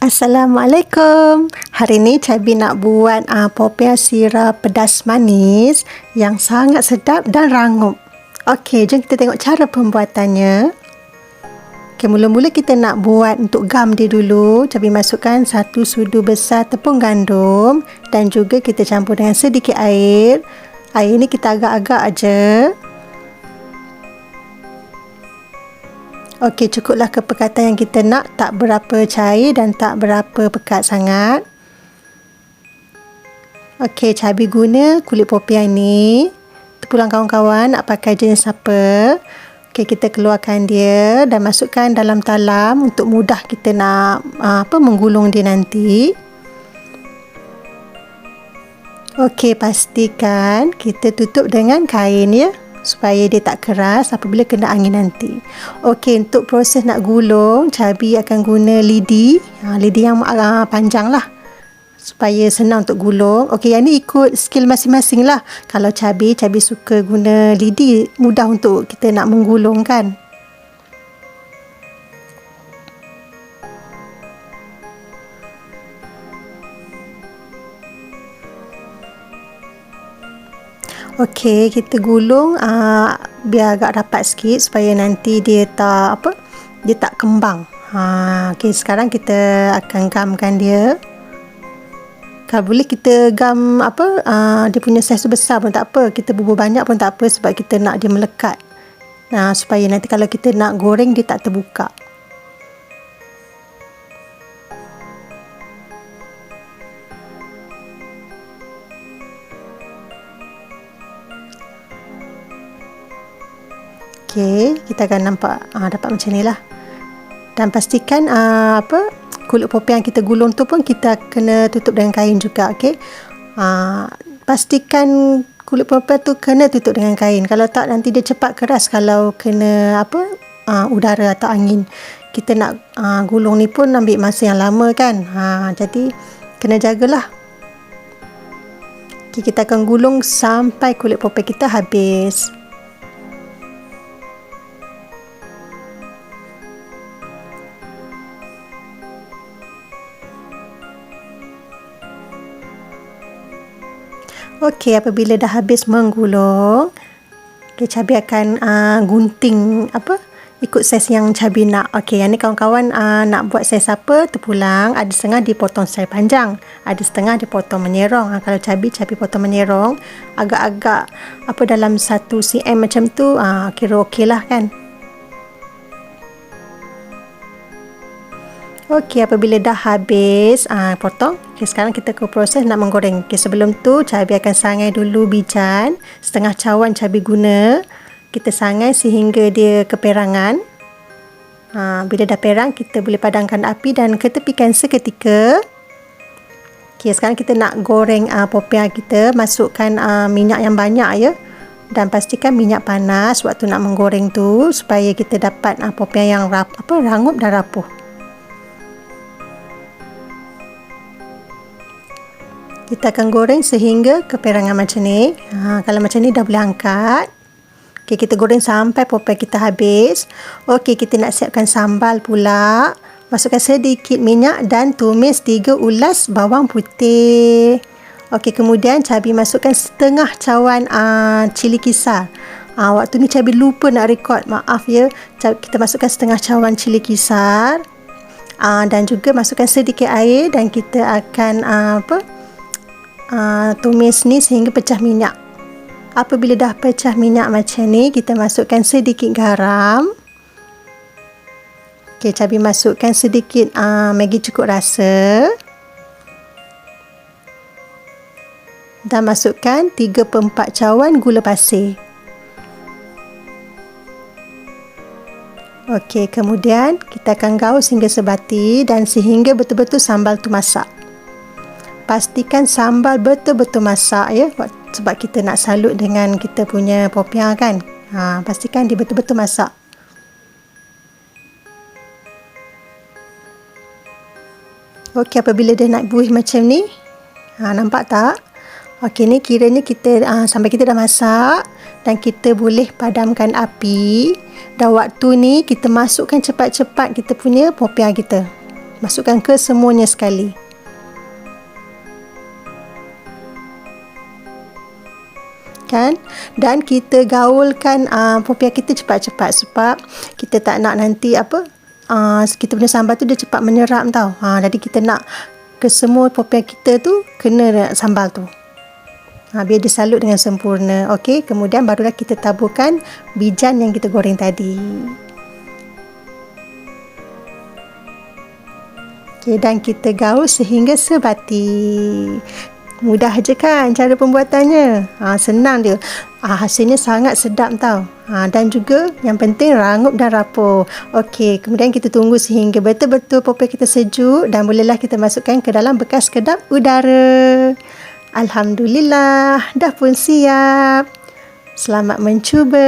Assalamualaikum. Hari ni Cabi nak buat popiah sirap pedas manis yang sangat sedap dan rangup. Okey, jom kita tengok cara pembuatannya. Okey, mula-mula kita nak buat untuk gam dia dulu. Cabi masukkan 1 sudu besar tepung gandum dan juga kita campur dengan sedikit air. Air ni kita agak-agak aja. Okey, cukuplah kepekatan yang kita nak, tak berapa cair dan tak berapa pekat sangat. Okey, Cabi guna kulit popiah ni. Terpulang kawan-kawan nak pakai jenis apa. Okey, kita keluarkan dia dan masukkan dalam talam untuk mudah kita nak menggulung dia nanti. Okey, pastikan kita tutup dengan kain ya, supaya dia tak keras apabila kena angin nanti. Okey, untuk proses nak gulung, Cabi akan guna lidi. Lidi yang panjang lah, supaya senang untuk gulung. Okey, yang ni ikut skill masing-masing lah. Kalau Cabi suka guna lidi, mudah untuk kita nak menggulung kan. Okey, kita gulung biar agak rapat sikit supaya nanti dia tak kembang. Okey, sekarang kita akan gamkan dia. Kalau boleh kita gam dia punya saiz besar pun tak apa, kita bubur banyak pun tak apa sebab kita nak dia melekat. Supaya nanti kalau kita nak goreng dia tak terbuka. Okey, kita akan nampak dapat macam ni lah. Dan pastikan kulit popiah yang kita gulung tu pun kita kena tutup dengan kain juga. Okey, pastikan kulit popiah tu kena tutup dengan kain. Kalau tak nanti dia cepat keras kalau kena udara atau angin. Kita nak gulung ni pun ambil masa yang lama kan. Jadi kena jagalah. Okey, kita akan gulung sampai kulit popiah kita habis. Okey, apabila dah habis menggulung, Cabi akan gunting ikut saiz yang Cabi nak. Okey, yang ni kawan-kawan nak buat saiz apa, terpulang. Ada setengah dipotong saiz panjang, ada setengah dipotong menyerong. Kalau Cabi potong menyerong, agak-agak dalam 1 cm macam tu, kira okey lah kan. Okey, apabila dah habis potong, sekarang kita ke proses nak menggoreng. Okey, sebelum tu Cabi akan sangai dulu bijan. Setengah cawan Cabi guna. Kita sangai sehingga dia keperangan. Bila dah perang, kita boleh padamkan api dan ketepikan seketika. Okey, sekarang kita nak goreng popiah kita. Masukkan minyak yang banyak ya. Dan pastikan minyak panas waktu nak menggoreng tu, supaya kita dapat popiah yang rangup dan rapuh. Kita akan goreng sehingga keperangan macam ni. Kalau macam ni dah boleh angkat. Okey, kita goreng sampai popiah kita habis. Okey, kita nak siapkan sambal pula. Masukkan sedikit minyak dan tumis 3 ulas bawang putih. Okey, kemudian Cabi masukkan setengah cawan cili kisar. Waktu ni Cabi lupa nak rekod, maaf ya. Kita masukkan setengah cawan cili kisar. Dan juga masukkan sedikit air dan kita akan tumis ni sehingga pecah minyak. Apabila dah pecah minyak macam ni, kita masukkan sedikit garam. Okey, Cabi masukkan sedikit Maggi cukup rasa. Dan masukkan 3/4 cawan gula pasir. Okey, kemudian kita akan gaus hingga sebati dan sehingga betul-betul sambal tu masak. Pastikan sambal betul-betul masak ya, sebab kita nak salut dengan kita punya popiah kan. Pastikan dia betul-betul masak. Okey, apabila dia nak buih macam ni, nampak tak? Okey, ni kiranya kita sampai kita dah masak dan kita boleh padamkan api. Dan waktu ni kita masukkan cepat-cepat kita punya popiah kita. Masukkan ke semuanya sekali. Kan? Dan kita gaulkan popiah kita cepat-cepat sebab kita tak nak nanti kita punya sambal tu dia cepat menyerap tau. Jadi kita nak ke semua popiah kita tu kena sambal tu. Biar dia salut dengan sempurna. Okey, kemudian barulah kita taburkan bijan yang kita goreng tadi. Okey, dan kita gaul sehingga sebati. Mudah je kan cara pembuatannya. Senang dia. Hasilnya sangat sedap tau. Dan juga yang penting rangup dan rapuh. Okey, kemudian kita tunggu sehingga betul-betul popiah kita sejuk dan bolehlah kita masukkan ke dalam bekas kedap udara. Alhamdulillah, dah pun siap. Selamat mencuba.